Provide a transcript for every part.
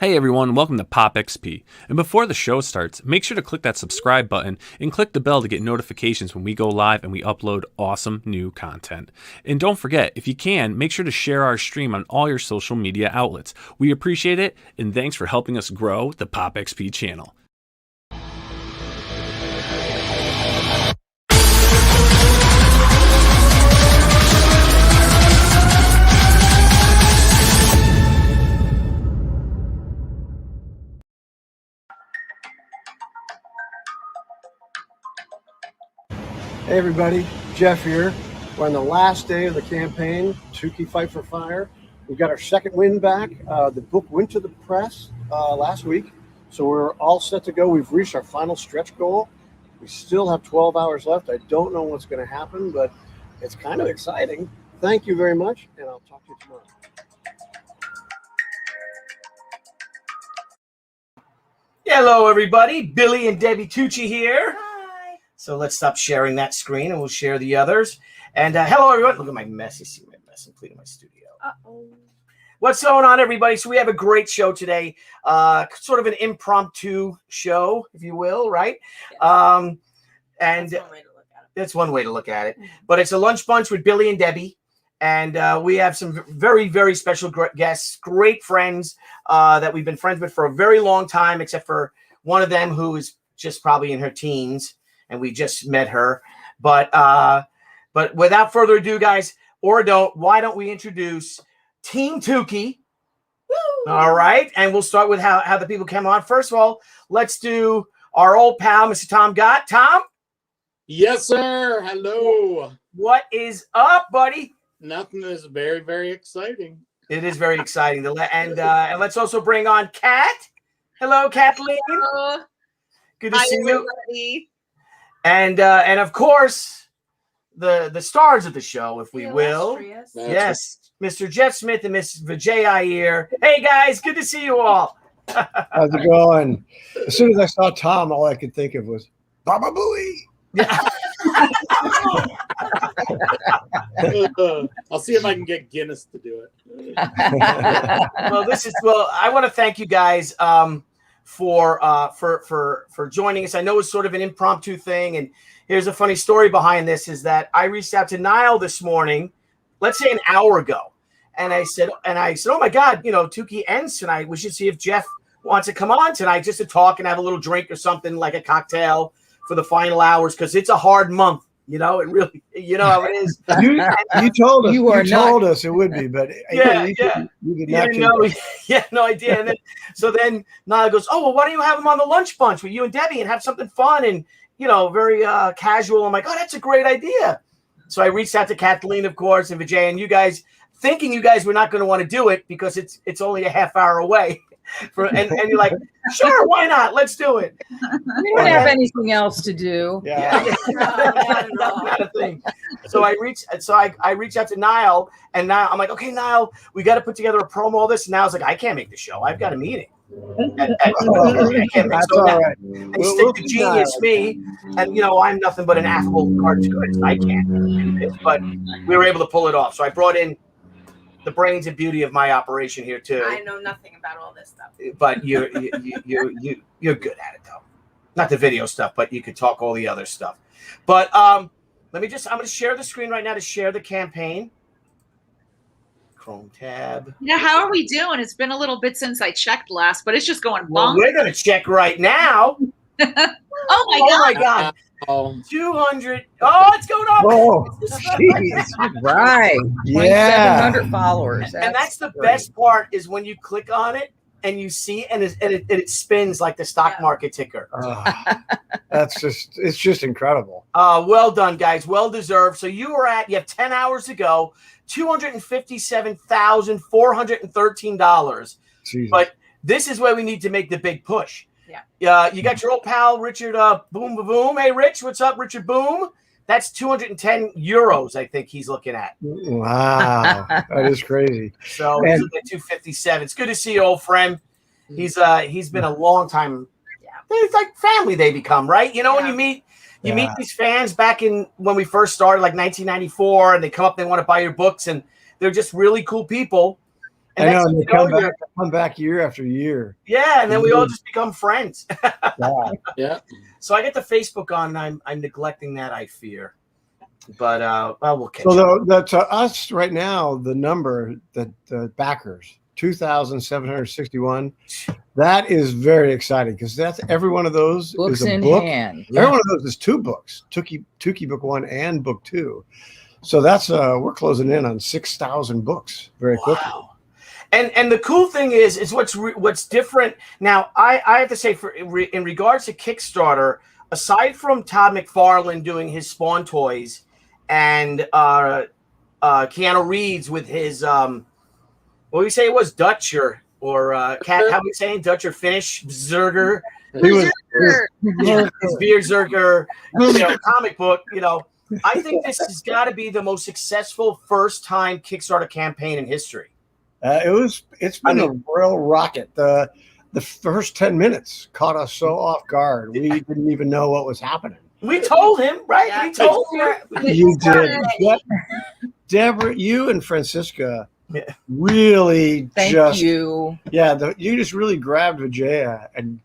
Hey everyone, welcome to PopXP. And before the show starts, make sure to click that subscribe button and click the bell to get notifications when we go live and we upload awesome new content. And don't forget, if you can, make sure to share our stream on all your social media outlets. We appreciate it, and thanks for helping us grow the PopXP channel. Hey everybody, Jeff here. We're on the last day of the campaign, Tuki Fight for Fire. We've got our second win back. The book went to the press last week, so we're all set to go. We've reached our final stretch goal. We still have 12 hours left. I don't know what's going to happen, but it's kind of exciting. Thank you very much, and I'll talk to you tomorrow. Hello, everybody. Billy and Debbie Tucci here. So let's stop sharing that screen and we'll share the others. And hello, everyone. Look at my mess. You see my mess. I'm cleaning my studio. Uh-oh. What's going on, everybody? So we have a great show today. Sort of an impromptu show, if you will, right? Yes. And that's one way to look at it. That's one way to look at it. But it's a lunch bunch with Billy and Debbie. And we have some very, very special guests, great friends that we've been friends with for a very long time, except for one of them who is just probably in her teens. And we just met her, but without further ado, guys, why don't we introduce Team Tuki? Woo! All right, and we'll start with how the people came on. First of all, let's do our old pal, Mr. Tom Gott. Tom? Yes, sir. Hello. What is up, buddy? Nothing is very, very exciting. It is very exciting. And let's also bring on Kat. Hello, Kathleen. Hello. Good to see you. And of course, the stars of the show, if we will. Yes, Mr. Jeff Smith and Miss Vijay here. Hey, guys, good to see you all. How's it going? As soon as I saw Tom, all I could think of was, Baba Booey. Yeah. I'll see if I can get Guinness to do it. I want to thank you guys for joining us. I know it's sort of an impromptu thing, and here's a funny story behind this is that I reached out to Niall this morning, let's say an hour ago, and I said, oh my God, Tuki ends tonight. We should see if Jeff wants to come on tonight just to talk and have a little drink or something, like a cocktail for the final hours, because it's a hard month. It really, how it is. You told us. You told us it would be, but you did not know. Yeah, no idea. And then Niall goes, "Oh, well, why don't you have him on the lunch bunch with you and Debbie and have something fun and very casual?" I'm like, "Oh, that's a great idea." So I reached out to Kathleen, of course, and Vijay, and you guys, thinking you guys were not going to want to do it because it's only a half hour away. And you're like, sure, why not? Let's do it. We don't have anything else to do. Yeah. Not a thing. So I reached out to Niall, and now I'm like, okay, Niall, we got to put together a promo. All this. And Niall's like, I can't make the show. I've got a meeting. I can't make so now. Right. They stick the genius me, and I'm nothing but an affable cartoonist. I can't. But we were able to pull it off. So I brought in the brains and beauty of my operation here too. I know nothing about all this stuff. But you're good at it though. Not the video stuff, but you could talk all the other stuff. But I'm going to share the screen right now to share the campaign. Chrome tab. Yeah, how are we doing? It's been a little bit since I checked last, but it's just going well, we're going to check right now. Oh my God. 200. Oh, it's going up. Oh, jeez. Right. Yeah. 700 followers. And that's the best part is when you click on it and you see and it spins like the stock market ticker. It's just incredible. Well done, guys. Well deserved. So you have 10 hours to go. $257,413. But this is where we need to make the big push. You got your old pal Richard Boom Boom. Hey, Rich, what's up, Richard Boom? That's 210 euros, I think he's looking at. Wow, that is crazy. So he's looking at 257. It's good to see you, old friend. He's been a long time. Yeah, it's like family they become, right? When you meet these fans back in when we first started, like 1994, and they come up, they want to buy your books, and they're just really cool people. And I know, next and thing they you know, come back year after year. yeah, and then we all just become friends. Yeah. Yeah. So I get the Facebook on, and I'm neglecting that, I fear. But well, we'll catch So to us right now, the number, the backers, 2,761. That is very exciting because that's every one of those Books is a in book. hand. Every one of those is 2 books. Tuki book 1 and book 2. So that's we're closing in on 6,000 books very quickly. Wow. And the cool thing is what's different now. I have to say, in regards to Kickstarter, aside from Todd McFarlane doing his Spawn toys, and Keanu Reeves with his what do we say it was, Dutch or cat? How are we saying, Dutch or Finnish Zerger? He was, His Beard Zerger, comic book. I think this has got to be the most successful first-time Kickstarter campaign in history. it's been a real rocket. The first 10 minutes caught us so off guard. We didn't even know what was happening. We told him, right? Yeah. We told him. You did. Deborah, you and Francisca really Thank you. Yeah, you just really grabbed Vijaya and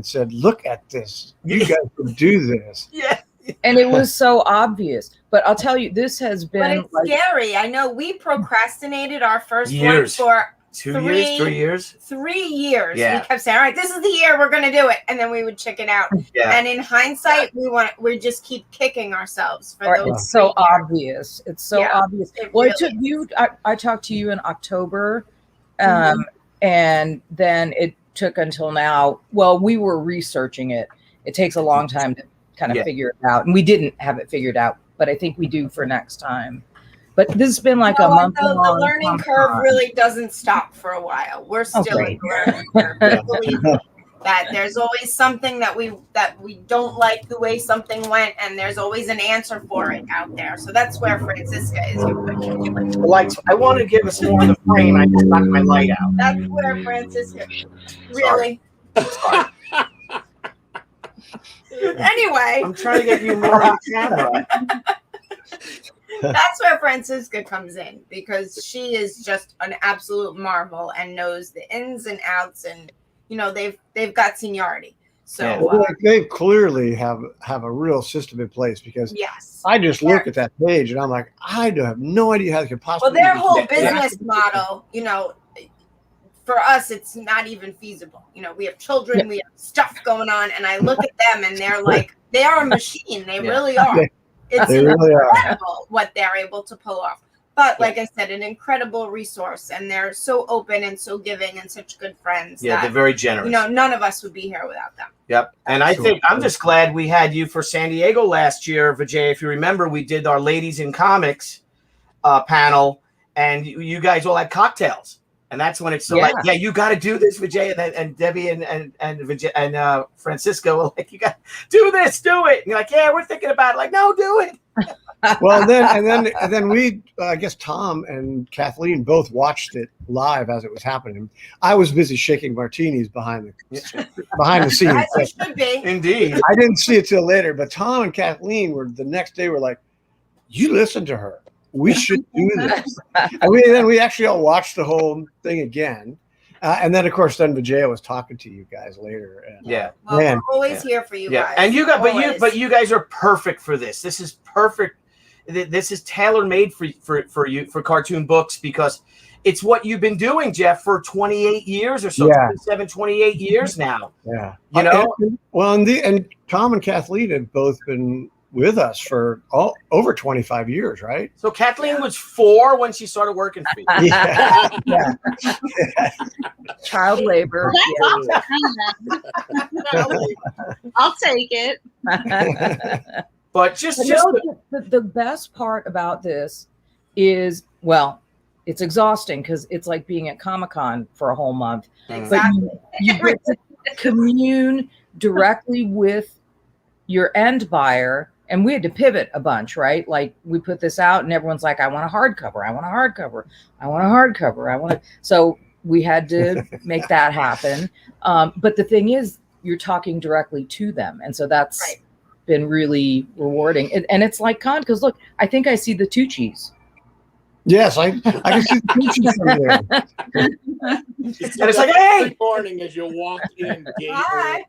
said, look at this. You guys can do this. Yeah. And it was so obvious. But I'll tell you, this has But been it's scary. I know we procrastinated our first Years. one for 2 years, 3 years. 3 years. Yeah. We kept saying, all right, this is the year we're going to do it. And then we would chicken out. Yeah. And in hindsight, we just keep kicking ourselves for those. it's so 3 years. obvious. It's so Yeah, obvious. it Well, it really took you. I talked to you in October, and then it took until now. Well, we were researching it. It takes a long time to kind of figure it out, and we didn't have it figured out, but I think we do for next time. But this has been like a month long. The learning curve really doesn't stop for a while. We're still in the learning curve. We believe that there's always something that we don't like the way something went, and there's always an answer for it out there. So that's where Francisca is. The lights. I want to give us more of the frame. I just knocked my light out. That's where Francisca really. Sorry. Anyway, I'm trying to get you more on camera. that's where Francisca comes in, because she is just an absolute marvel and knows the ins and outs, and they've got seniority. So they clearly have a real system in place, because yes, I just look at that page and I'm like, I have no idea how they could possibly. Well, their whole business model, for us, it's not even feasible. We have children, we have stuff going on, and I look at them and they're like, they are a machine. They really are. It's They really are. incredible what they're able to pull off. But like I said, an incredible resource, and they're so open and so giving and such good friends. Yeah, they're very generous. None of us would be here without them. Yep. And I think I'm just glad we had you for San Diego last year, Vijay. If you remember, we did our Ladies in Comics panel, and you guys all had cocktails. And that's when it's like, you got to do this, Vijay, and Debbie and Francisco were like, you got to do this, do it. And you're like, yeah, we're thinking about it. Like, no, do it. Well, then we, I guess Tom and Kathleen both watched it live as it was happening. I was busy shaking martinis behind the scenes. As it should be. Indeed. I didn't see it till later, but Tom and Kathleen were the next day. Were like, you listen to her. We should do this. And then we actually all watched the whole thing again. And then, of course, Vijaya was talking to you guys later. And, Yeah. Well, we're always here for you guys. And Always. but you guys are perfect for this. This is perfect. This is tailor made for you, for cartoon books, because it's what you've been doing, Jeff, for 28 years or so. 28 years now. Yeah. And Tom and Kathleen have both been with us for over 25 years, right? So Kathleen was 4 when she started working for you. Yeah. Child labor. I'll take it. But just the best part about this is, well, it's exhausting because it's like being at Comic-Con for a whole month. Exactly. But you get to commune directly with your end buyer. And we had to pivot a bunch, right? Like we put this out and everyone's like, I want a hardcover. I want a hardcover. I want a hardcover. So we had to make that happen. But the thing is, you're talking directly to them. And so that's been really rewarding. And it's like con, because look, I think I see the TUCCI'S. Yes, I can see the pictures from there. And it's like, hey! Good morning as you walk in. Hi.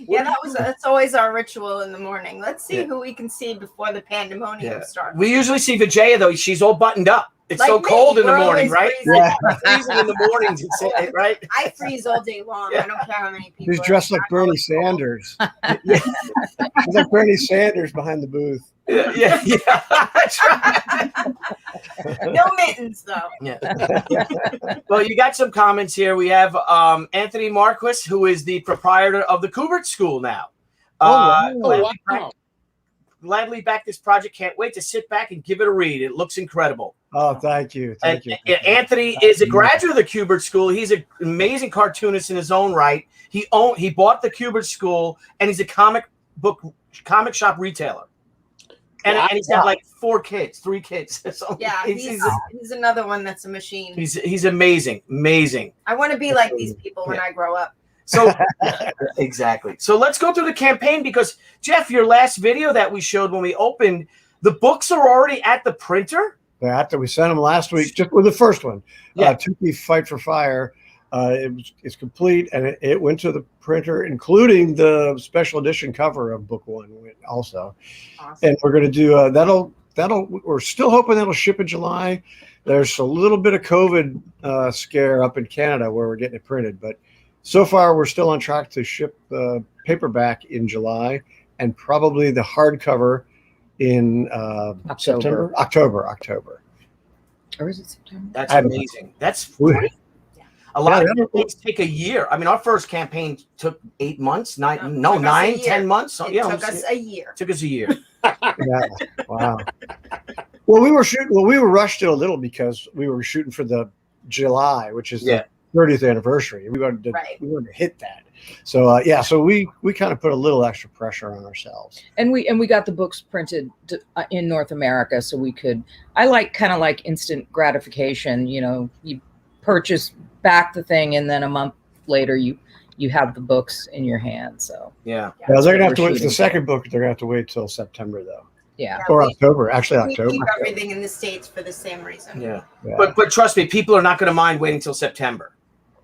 Yeah, that's always our ritual in the morning. Let's see who we can see before the pandemonium starts. We usually see Vijaya though. She's all buttoned up. It's Like so me, cold in the we're morning, always right? freezing. Yeah. Freezing in the mornings, right? I freeze all day long. I don't care how many people. She's dressed like Bernie Sanders. She's like Bernie Sanders behind the booth. Yeah. That's right. No mittens though. Yeah. Well, you got some comments here. We have Anthony Marquis, who is the proprietor of the Kubert School now. Wow. Gladly back this project. Can't wait to sit back and give it a read. It looks incredible. Oh, thank you. Thank you. Anthony is a graduate of the Kubert School. He's an amazing cartoonist in his own right. He bought the Kubert School, and he's a comic shop retailer. And he's got like 3 kids. So Yeah, he's another one that's a machine. He's amazing. I want to be like these people when I grow up. So exactly. So let's go through the campaign because Jeff, your last video that we showed when we opened, the books are already at the printer. After we sent them last week, just with the first one, Tuki Fight for Fire. It's complete, and it went to the printer, including the special edition cover of book 1 also. Awesome. And we're going to do that'll. We're still hoping that'll ship in July. There's a little bit of COVID scare up in Canada where we're getting it printed, but so far we're still on track to ship the paperback in July and probably the hardcover in October. Or is it September? That's amazing. That's great. A lot of things take a year. I mean, our first campaign took 8 months, 10 months. So, It took us a year. Took us a year. Yeah. Wow. Well, we were rushed it a little because we were shooting for the July, which is the 30th anniversary. We wanted to hit that. So so we kind of put a little extra pressure on ourselves. And we got the books printed in North America, so we could. I kind of like instant gratification. You know, you purchase back the thing, and then a month later you have the books in your hand. So they're gonna have to wait for the second book. They're gonna have to wait till September though. Or October. Actually, October. We keep everything in the States for the same reason. Yeah. But trust me, people are not going to mind waiting till September.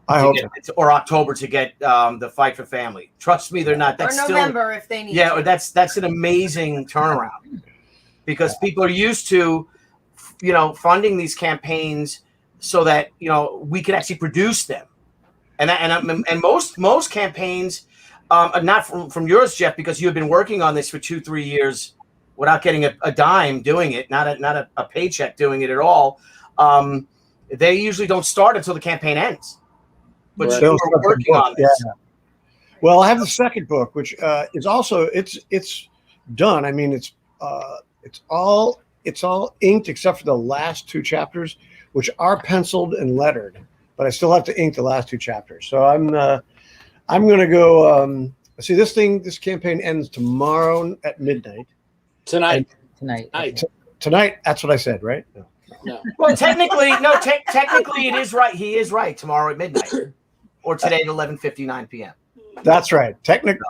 I hope or October to get the Fight for Family. Trust me, they're not. That's or November if they need. Yeah, or that's an amazing turnaround because people are used to, funding these campaigns so that we can actually produce them, and most campaigns, not from yours, Jeff, because you've been working on this for 2-3 years without getting a dime doing it, not a paycheck doing it at all. They usually don't start until the campaign ends. But you're working on this. Yeah. Well, I have the second book, which is also it's done. I mean, it's all inked except for the last 2 chapters, which are penciled and lettered. But I still have to ink the last 2 chapters. So I'm going to go. See, this campaign ends tomorrow at midnight. Tonight. That's what I said, right? No. Well, technically it is right. He is right. Tomorrow at midnight, or today at 11:59 p.m. That's right. Technically,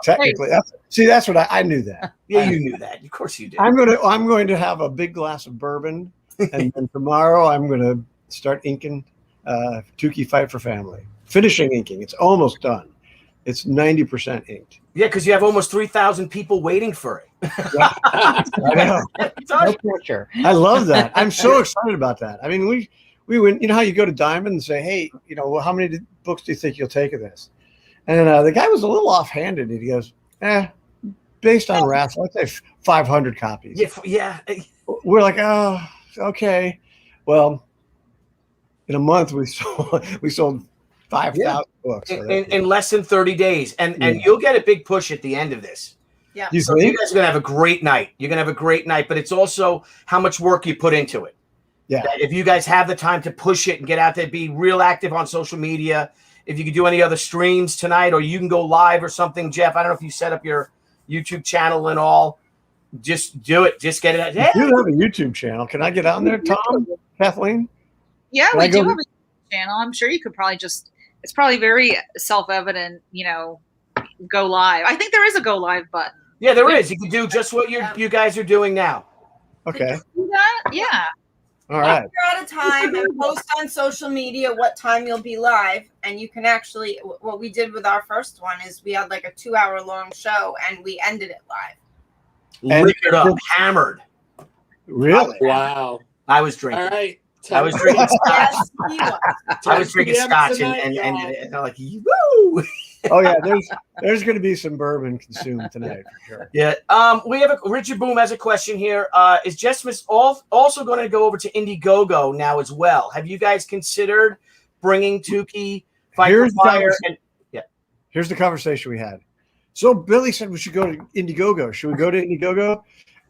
that's what I knew that. Yeah, you knew that. Of course you did. I'm going to have a big glass of bourbon, and then tomorrow I'm going to start inking Tuki Fight for Family. Finishing inking. It's almost done. It's 90% inked. Yeah, because you have almost 3,000 people waiting for it. I know. No pressure. I love that. I'm so excited about that. I mean, we went. You know how you go to Diamond and say, "Hey, how many books do you think you'll take of this?" And the guy was a little offhanded. And he goes, based on raffle, I'd say 500 copies. Yeah. We're like, oh, okay. Well, in a month we sold 5,000 books in less than 30 days, and you'll get a big push at the end of this. Yeah. So you guys are gonna have a great night. You're gonna have a great night, but it's also how much work you put into it. Yeah. If you guys have the time to push it and get out there, be real active on social media. If you could do any other streams tonight, or you can go live or something, Jeff. I don't know if you set up your YouTube channel and all. Just do it. Just get it out. Hey. You have a YouTube channel. Can I get on there, Tom? Kathleen? Yeah, we do have a YouTube channel. I'm sure you could probably it's probably very self-evident, go live. I think there is a go live button. Yeah, there is. You can do just what you guys are doing now. Okay. Do that? Yeah. All right. Figure out a time and post on social media what time you'll be live. And you can actually, what we did with our first one is we had like a 2-hour long show and we ended it live. And- Liquored up, hammered. Really? Wow. I was drinking. All right. I was drinking scotch. Yes, he was. I was drinking 10 scotch tonight, and y'all. ended it. And I'm like, woo! Oh yeah, there's going to be some bourbon consumed tonight for sure. Yeah. We have Richard Boom has a question here. Is Jeff Smith also going to go over to Indiegogo now as well? Have you guys considered bringing Tuki, Fight for Fire? Here's the conversation we had. So Billy said we should go to Indiegogo. Should we go to Indiegogo?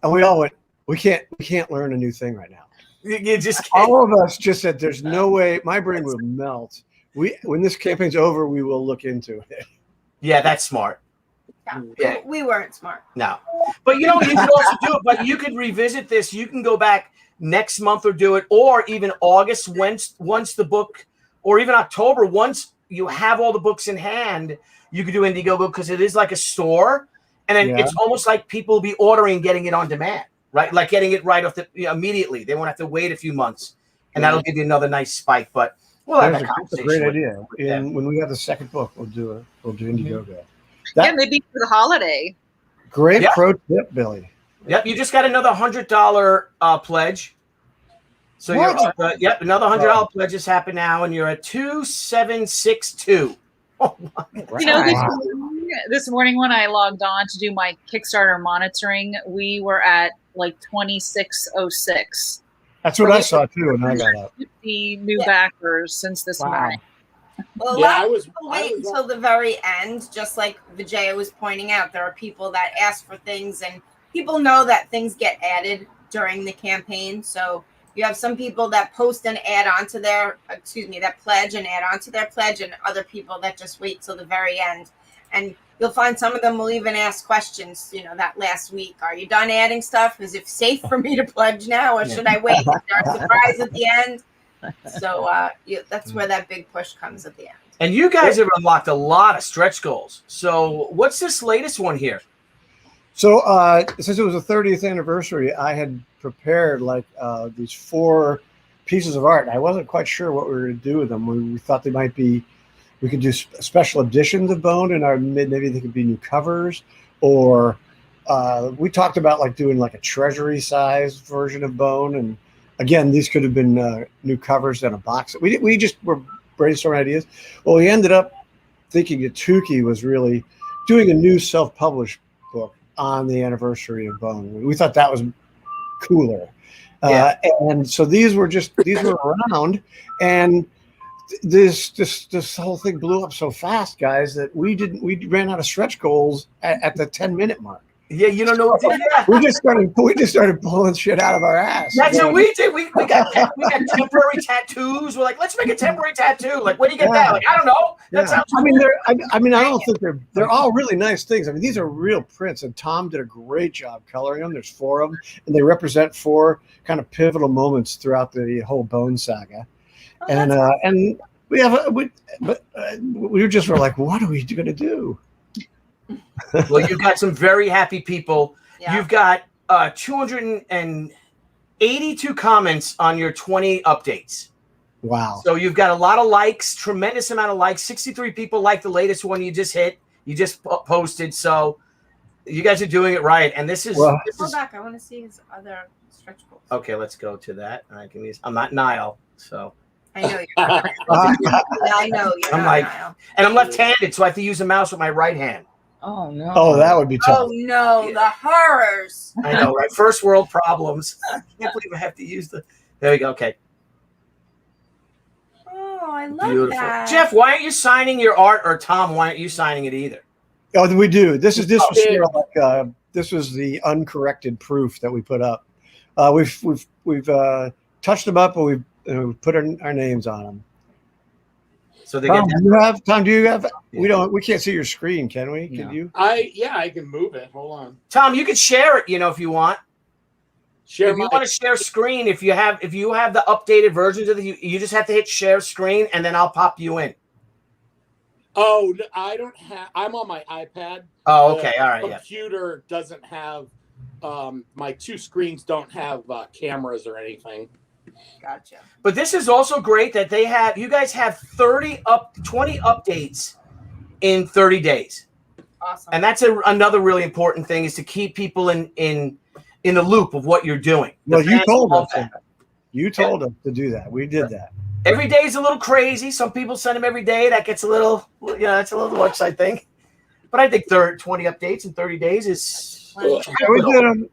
And we all went, we can't learn a new thing right now. You just can't. All of us just said, there's no way. My brain would melt. When this campaign's over, we will look into it. Yeah, that's smart. Yeah. We weren't smart. No. But you know, you can also do it, but you could revisit this. You can go back next month or do it, or even August once the book, or even October, once you have all the books in hand, you could do Indiegogo because it is like a store. And then it's almost like people will be ordering and getting it on demand, right? Like getting it right off immediately. They won't have to wait a few months. And that'll give you another nice spike. But we'll have that That's a conversation. great idea. And when we have the second book, we'll do Indiegogo. Yeah, maybe for the holiday. Great pro tip, Billy. Yep, you just got another $100 pledge. So you're another $100 pledge has happened now, and you're at 2762. Oh my God. You know, this morning when I logged on to do my Kickstarter monitoring, we were at like 2606. That's what I saw too when I got up. 50 new backers since this morning. Well, Yeah, wait until the very end. Just like Vijaya was pointing out, there are people that ask for things, and people know that things get added during the campaign. So you have some people that post and add on to their, that pledge and add on to their pledge, and other people that just wait till the very end. And you'll find some of them will even ask questions, that last week. Are you done adding stuff? Is it safe for me to pledge now, or should I wait? Is there a surprise at the end? So that's where that big push comes at the end. And you guys have unlocked a lot of stretch goals. So what's this latest one here? So since it was the 30th anniversary, I had prepared these 4 pieces of art. I wasn't quite sure what we were going to do with them. We thought they might be, we could do special editions of Bone, and maybe they could be new covers, or we talked about doing a treasury size version of Bone. And again, these could have been new covers and a box. We just were brainstorming ideas. Well, we ended up thinking that Tuki was really doing a new self-published book on the anniversary of Bone. We thought that was cooler. And so these were around, and this whole thing blew up so fast, guys, that we ran out of stretch goals at the 10-minute mark. Yeah, you don't know what to do. We just started pulling shit out of our ass. That's what we did. We got temporary tattoos. We're like, let's make a temporary tattoo. Like, where do you get that? Like, I don't know. That sounds I don't think they're all really nice things. I mean, these are real prints, and Tom did a great job coloring them. There's 4 of them, and they represent 4 kind of pivotal moments throughout the whole Bone saga. And we were like, what are we going to do? Well, you've got some very happy people. Yeah. You've got 282 comments on your 20 updates. Wow. So you've got a lot of likes, tremendous amount of likes. 63 people like the latest one you just posted. So you guys are doing it right. And this is... Go back. I want to see his other stretch goals. Okay, let's go to that. I'm not Niall, so... I know you're not. I know you're not Niall. And I'm left-handed, so I have to use the mouse with my right hand. Oh no! Oh, that would be tough. Oh no, the horrors! I know, right? First world problems. I can't believe I have to use the. There we go. Okay. Oh, I love that. Jeff, why aren't you signing your art, or Tom? Why aren't you signing it either? Oh, we do. This was this was the uncorrected proof that we put up. We've touched them up, and we've put our names on them. So they Tom, get Tom, do you have? Yeah. We can't see your screen, can we? No. Can you? I can move it. Hold on. Tom, you could share it, if you want. If you want to share screen, if you have the updated versions of you just have to hit share screen, and then I'll pop you in. Oh, I don't have. I'm on my iPad. Oh, okay, all right. Computer doesn't have. My 2 screens don't have cameras or anything. Gotcha. But this is also great that you guys have 20 updates in 30 days. Awesome. And that's another really important thing, is to keep people in the loop of what you're doing. Well, you told us that. You told us to do that. We did that. Every day is a little crazy. Some people send them every day. That gets a little, that's a little much, I think. But I think 20 updates in 30 days is. Yeah, we did them.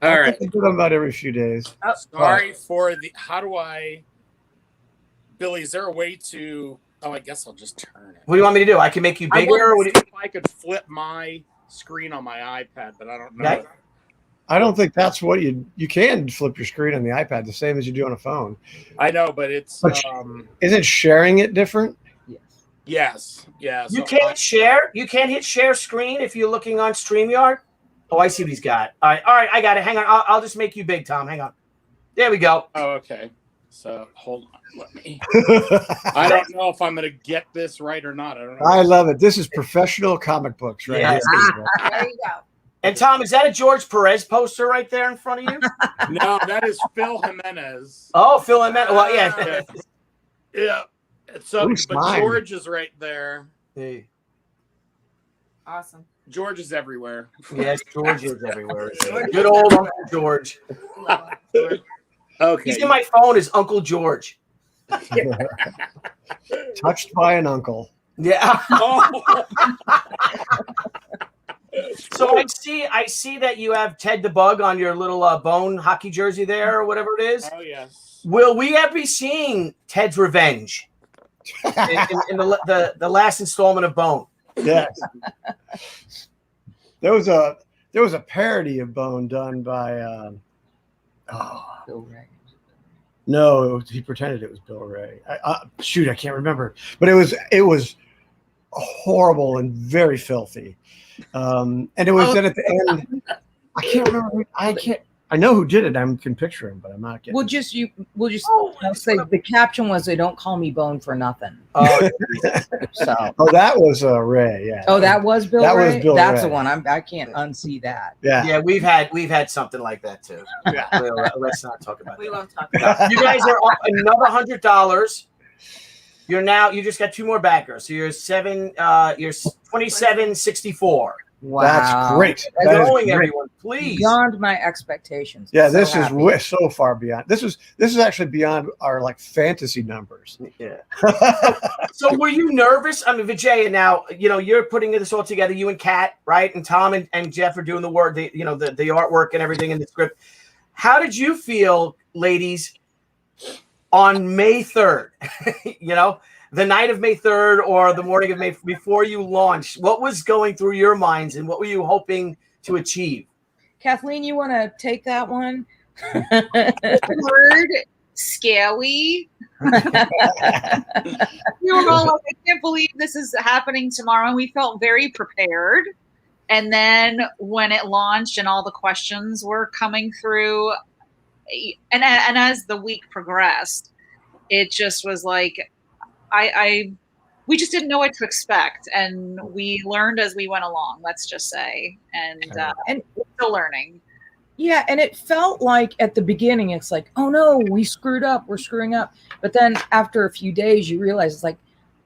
All right. We do them about every few days. Oh, sorry for the. How do I, Billy? Is there a way to? Oh, I guess I'll just turn it. What do you want me to do? I can make you bigger. I could flip my screen on my iPad, but I don't know. Okay. I don't think that's what you can flip your screen on the iPad the same as you do on a phone. I know, but it's. Isn't sharing it different? Yes. Yeah. You can't share. You can't hit share screen if you're looking on StreamYard. Oh, I see what he's got. All right, I got it. Hang on, I'll just make you big, Tom. Hang on. There we go. Oh, okay. So hold on. Let me. I don't know if I'm going to get this right or not. I don't know. I love it. This is professional comic books, right? Yes. There you go. And Tom, is that a George Perez poster right there in front of you? No, that is Phil Jimenez. Oh, Phil Jimenez. Well, yeah. Yeah. So, Who's but mine? George is right there. Hey. Awesome. George is everywhere. Yes, George is everywhere. Good old Uncle George. Okay. He's in my phone as Uncle George. Touched by an uncle. Yeah. Oh. So I see that you have Ted the Bug on your little bone hockey jersey there, or whatever it is. Oh yes. Will we ever be seeing Ted's Revenge in the last installment of Bone? Yes. There was a parody of Bone done by Bill Ray. No, he pretended it was Bill Ray. Shoot, I can't remember, but it was horrible and very filthy. And it was then at the end. I can't remember. I know who did it. I can picture him, but I'm not getting. We'll just say the caption was, "They don't call me Bone for nothing." Oh, So. Oh, that was Ray. Yeah. Oh, that was Bill That Ray? was Bill That's Ray. the one. I can't unsee that. Yeah. yeah, we've had something like that too. Yeah. Let's not talk about We that. won't talk about it. You guys are up another $100. You just got 2 more backers. So you're 2764. Wow, That's great. And That is growing, great. everyone, please. Beyond my expectations. Yeah, So this happy. is so far beyond. This is actually beyond our fantasy numbers. Yeah. So were you nervous? I mean, Vijay, now you're putting this all together. You and Kat, right? And Tom and Jeff are doing the work. The artwork and everything in the script. How did you feel, ladies, on May 3rd? The night of May 3rd or the morning of May before you launched. What was going through your minds, and what were you hoping to achieve? Kathleen, you want to take that one? Word scary. We were all like, I can't believe this is happening tomorrow. And we felt very prepared. And then when it launched and all the questions were coming through, and as the week progressed, it just was like, we just didn't know what to expect, and we learned as we went along. Let's just say, and we're still learning. Yeah, and it felt like at the beginning, it's like, oh no, we screwed up, we're screwing up. But then after a few days, you realize it's like,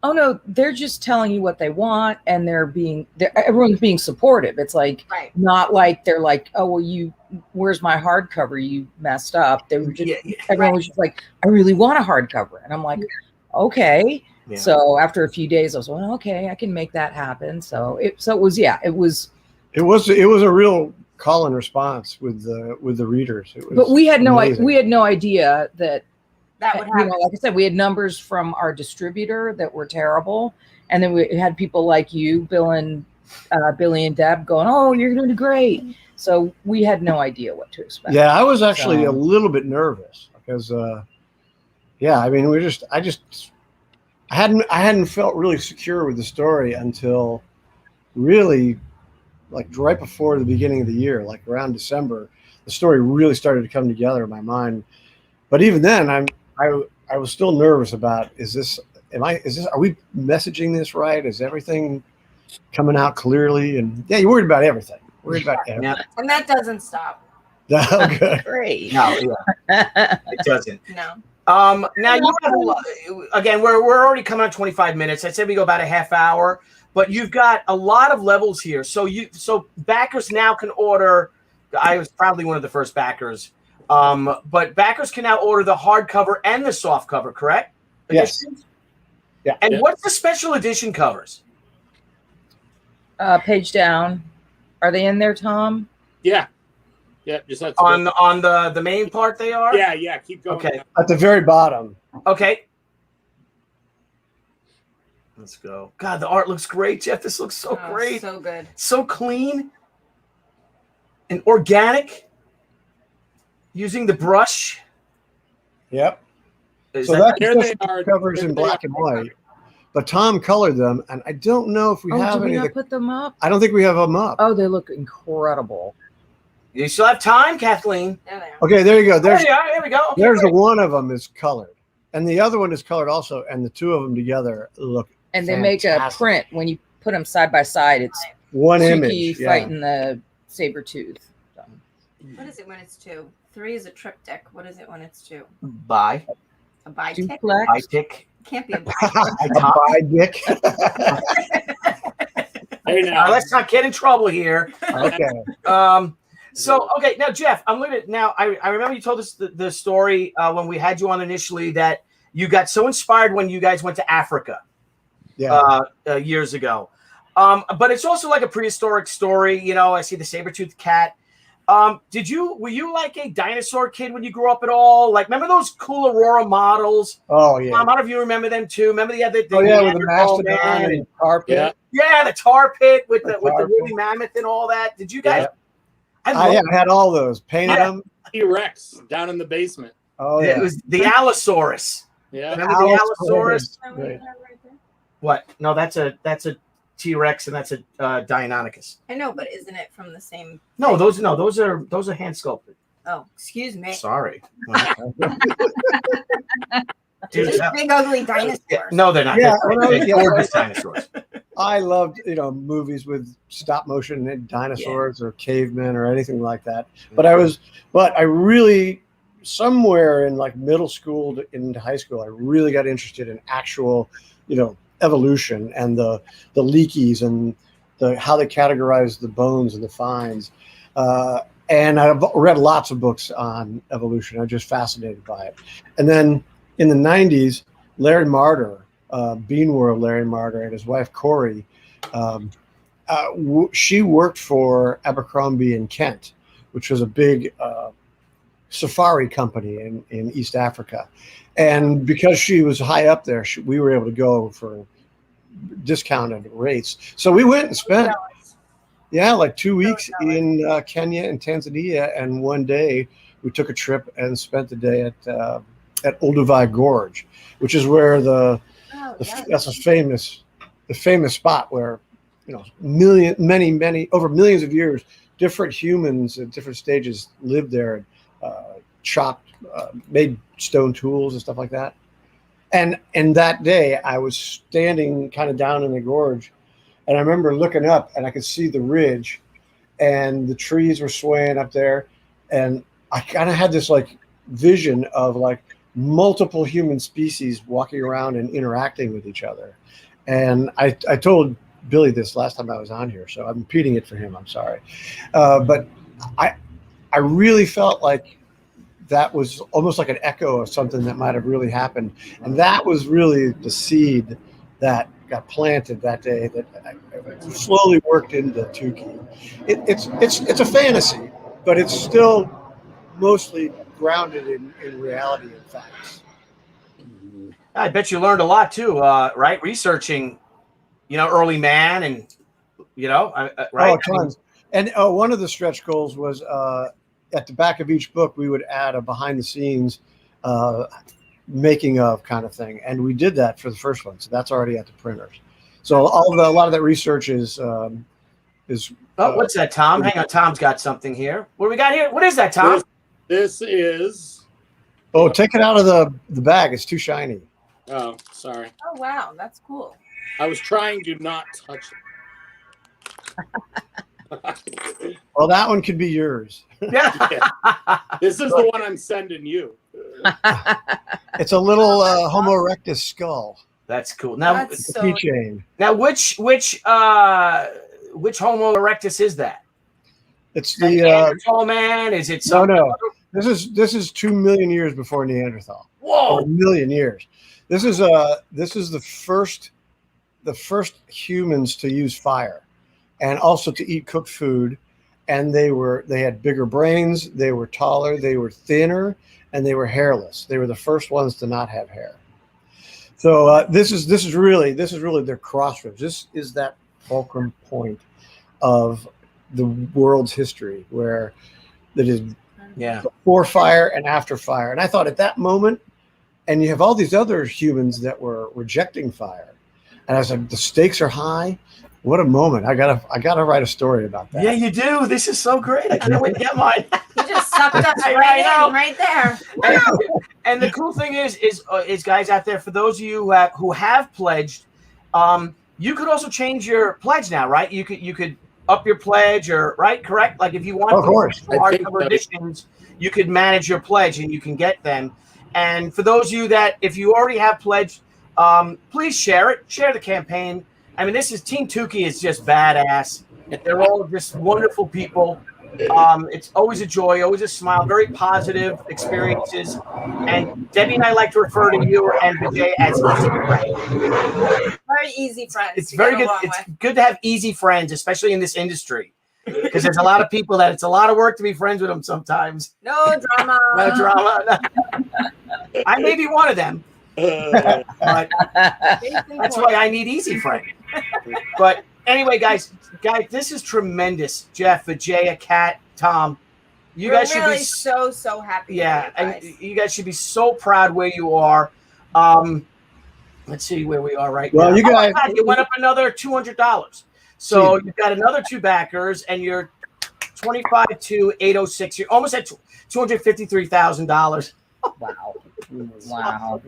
oh no, they're just telling you what they want, and everyone's being supportive. It's like not like they're like, oh well, where's my hardcover? You messed up. They were just everyone was just like, I really want a hardcover, and I'm like. Okay. Yeah. So after a few days, I was like, well, okay, I can make that happen. So it was a real call and response with the readers. But we had no idea that would happen. Like I said, we had numbers from our distributor that were terrible, and then we had people like you, Billy and Deb, going, "Oh, you're going to do great." So we had no idea what to expect. Yeah, I was actually a little bit nervous because. Yeah, I mean, I hadn't felt really secure with the story until really right before the beginning of the year, like around December, the story really started to come together in my mind. But even then, I was still nervous about, are we messaging this right? Is everything coming out clearly? And yeah, you're worried about everything. And that doesn't stop. Oh, good. Great. No, yeah, it doesn't. No. Now you have a lot, again, we're already coming on 25 minutes. I said we go about a half hour, but you've got a lot of levels here. So backers now can order. I was probably one of the first backers, but backers can now order the hardcover and the soft cover, correct? Yes. Editions? Yeah. And what's the special edition covers? Page down. Are they in there, Tom? Yeah. Yeah. Just have to On the main part they are? Yeah. Yeah. Keep going. Okay. At the very bottom. Okay. Let's go. God, the art looks great, Jeff. This looks so great. So good. So clean and organic. Using the brush. Yep. Is So that- There they that's are. covers in black and white. But Tom colored them, and I don't know if we Oh, have did we any. not Of the, put them up? I don't think we have them up. Oh, they look incredible. you still have time, Kathleen? There they are. Okay, there you go. There There's you are. Here we go. Okay, there's the great. one of them is colored, and the other one is colored also, and the two of them together look And they make a fantastic. print when you put them side by side. It's One Tuki image. Yeah. fighting the saber tooth. What is it when it's 2? 3 is a triptych. What is it when it's 2? Bye. A bitic? Duplex. I tick. Can't be a bitic. I A top. bi dick. Hey, now. Let's not get in trouble here. Okay. So okay, now Jeff, I'm looking at now. I remember you told us the story when we had you on initially that you got so inspired when you guys went to Africa Yeah. years ago. But it's also like a prehistoric story. You know, I see the saber-toothed cat. Were you like a dinosaur kid when you grew up at all? Like, remember those cool Aurora models? Oh yeah. A lot of you remember them too. Remember the Oh yeah, with the Neanderthal mastodon man and carpet. yeah, the tar pit with the tar woolly pit. mammoth and all that. Did you guys? Yeah. I I love had all those. Painted Yeah. them. T-Rex down in the basement. Oh it. yeah. It was the Allosaurus. Yeah. Remember the Allosaurus? Right. What? No, that's a T-Rex and that's a Deinonychus. I know, but isn't it from the same? No, those are hand sculpted. Oh, excuse me. Sorry. They're just big ugly dinosaurs. No, they're not. Yeah, They're when I was young, gorgeous dinosaurs. I loved, movies with stop motion and dinosaurs or cavemen or anything like that. But I really, somewhere in like middle school to into high school, I really got interested in actual, evolution and the leakies and how they categorize the bones and the finds. And I've read lots of books on evolution. I'm just fascinated by it. And then in the 90s, Larry Marder, Bean World Larry Marder, and his wife Corey, she worked for Abercrombie in Kent, which was a big safari company in East Africa. And because she was high up there, we were able to go for discounted rates. So we went and spent, like 2 weeks in Kenya and Tanzania. And one day we took a trip and spent the day at Olduvai Gorge, which is where that's a famous spot where, over millions of years, different humans at different stages lived there, chopped, made stone tools and stuff like that. And that day I was standing kind of down in the gorge, and I remember looking up and I could see the ridge and the trees were swaying up there. And I kind of had this like vision of like multiple human species walking around and interacting with each other. And I told Billy this last time I was on here, so I'm repeating it for him. I'm sorry. But I really felt like that was almost like an echo of something that might have really happened. And that was really the seed that got planted that day that slowly worked into Tuki. It's a fantasy, but it's still mostly grounded in reality and facts. I bet you learned a lot too, right? Researching, early man and, right? Oh, tons. And one of the stretch goals was at the back of each book, we would add a behind the scenes making of kind of thing. And we did that for the first one. So that's already at the printers. So a lot of that research is what's that, Tom? Hang on. Tom's got something here. What do we got here? What is that, Tom? This is. Oh, take it out of the bag. It's too shiny. Oh, sorry. Oh, wow. That's cool. I was trying to not touch it. Well, that one could be yours. Yeah. This is the one I'm sending you. It's a little Homo erectus skull. That's cool. Now, That's It's a so keychain. now, which Homo erectus is that? It's The the Neanderthal man? Is it no, something? no. This is 2 million years before Neanderthal. Whoa! Or a million years. This is the first humans to use fire, and also to eat cooked food. And they had bigger brains. They were taller. They were thinner, and they were hairless. They were the first ones to not have hair. So this is really their crossroads. This is that fulcrum point of the world's history, where that is before fire and after fire. And I thought at that moment, and you have all these other humans that were rejecting fire, and I was like, the stakes are high. What a moment! I gotta write a story about that. Yeah, you do. This is so great. I can't wait to get mine. You just sucked us right there. And the cool thing is guys out there, for those of you who have pledged, you could also change your pledge now, right? You could up your pledge, or right, correct? Like if you want, of course, hardcover editions, you could manage your pledge and you can get them. And for those of you that, if you already have pledged, please share it. Share the campaign. I mean, Team Tuki is just badass. They're all just wonderful people. It's always a joy, always a smile, very positive experiences. And Debbie and I like to refer to you and Vijay as easy friends. Very easy friends. It's very good. It's good to have easy friends, especially in this industry, because there's a lot of people that it's a lot of work to be friends with them sometimes. No drama. No drama. I may be one of them. But that's why I need easy friend. But anyway, guys, this is tremendous. Jeff, Vijaya, Kat, Tom, you guys should really be so happy. Yeah, and you guys should be so proud where you are. Let's see where we are right now. Well, you guys, it went up another $200. So you've got another 2 backers, and you're 25 to 806. You're almost at $253,000. Wow. Wow.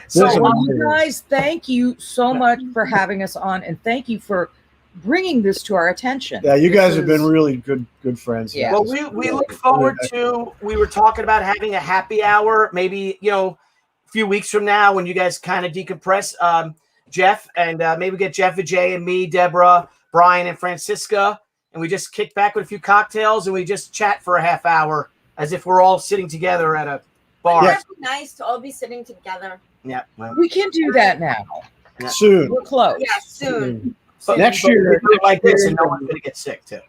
So, you guys, thank you so much for having us on, and thank you for bringing this to our attention. Yeah, you guys have been really good friends. Yeah. well, we look forward to. We were talking about having a happy hour, maybe a few weeks from now when you guys kind of decompress. Jeff and maybe get Jeff, Vijay, and me, Deborah, Brian, and Francisca, and we just kick back with a few cocktails and we just chat for a half hour as if we're all sitting together at a bar. That'd be nice to all be sitting together. Yeah, well, We can do that now. Soon. We're close. Yeah, soon. but Next but year- we do it like this, and no one's gonna get sick too.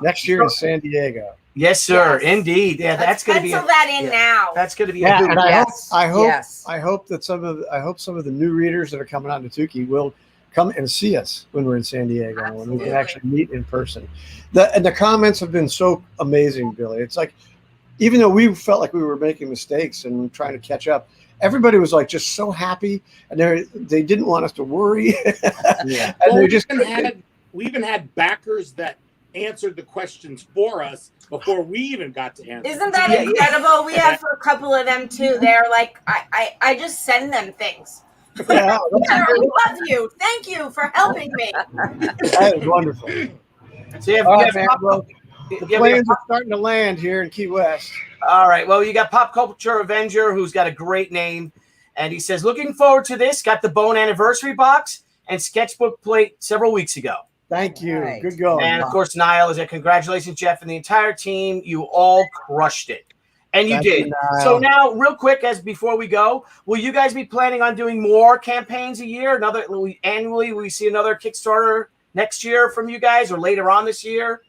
Next year in San Diego. Yes, sir. Yes. Indeed. Yeah, that's gonna be. Pencil that in yeah. now. That's gonna be. Yeah, a and I hope Yes. that some of the new readers that are coming on to Tuki will come and see us when we're in San Diego, when we can Absolutely. actually meet in person. The comments have been so amazing, Billy. It's like, even though we felt like we were making mistakes and trying to catch up, everybody was like just so happy, and they didn't want us to worry. Yeah. And Well, they we even had backers that answered the questions for us before we even got to answer. Isn't that Yeah, yeah. incredible? We have a couple of them too. They're like, I just send them things. yeah, I love you. Thank you for helping me. that is wonderful. So you have, All you right, have man. pop- Well, you the have- planes are starting to land here in Key West. all right. Well, you got Pop Culture Avenger, who's got a great name, and he says, "Looking forward to this. Got the Bone Anniversary box and sketchbook plate several weeks ago." Thank you. Right. Good going. And of course, Niall is a congratulations, Jeff, and the entire team. You all crushed it. And you Thank did. you, Niall. So now, real quick, as before we go, will you guys be planning on doing more campaigns a year? Annually, will we see another Kickstarter next year from you guys, or later on this year?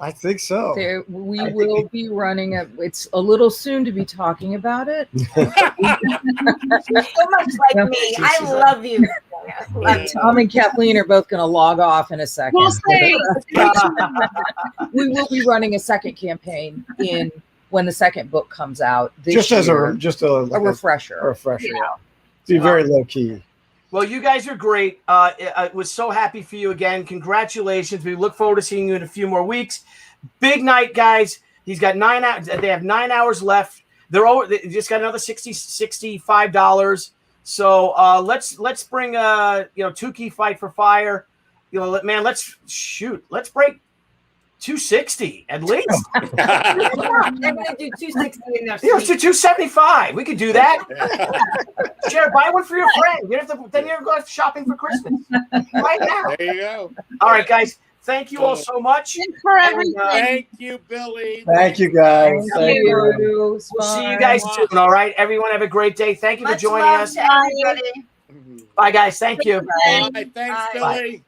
I think so. We I think will be running it's a little soon to be talking about it. So much like me. I love you. Love you. Tom and Kathleen are both going to log off in a second. We'll see. We will be running a second campaign when the second book comes out this Just as year. a refresher. refresher. Yeah. Be very low key. Well, you guys are great. I was so happy for you again. Congratulations. We look forward to seeing you in a few more weeks. Big night, guys. He's got 9 hours. They have 9 hours left. They just got another $65. So let's bring Tuki Fight for Fire. Let's break 260 at least. They're gonna do 260 in their Let's do 275. We could do that. Share, buy one for your friend. You don't have to, then you're going shopping for Christmas right now. There you go. All right, guys. Thank you all so much. Thanks for everything. Thank you, Billy. Thank you, guys. Thank you. We'll see you guys soon. All right. Everyone have a great day. Thank you for Much joining love us. to everybody. Bye, guys. Thank you. Bye. Thanks, Bye. Billy.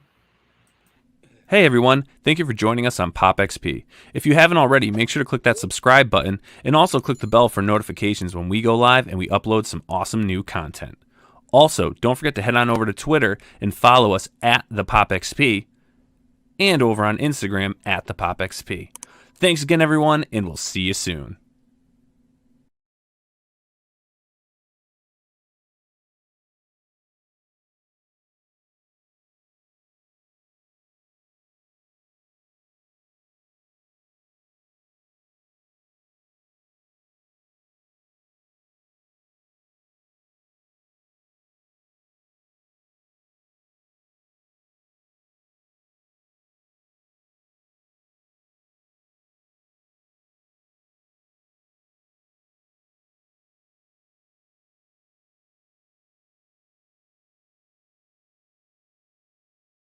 Hey everyone, thank you for joining us on PopXP. If you haven't already, make sure to click that subscribe button and also click the bell for notifications when we go live and we upload some awesome new content. Also, don't forget to head on over to Twitter and follow us at the PopXP and over on Instagram at the PopXP. Thanks again everyone, and we'll see you soon.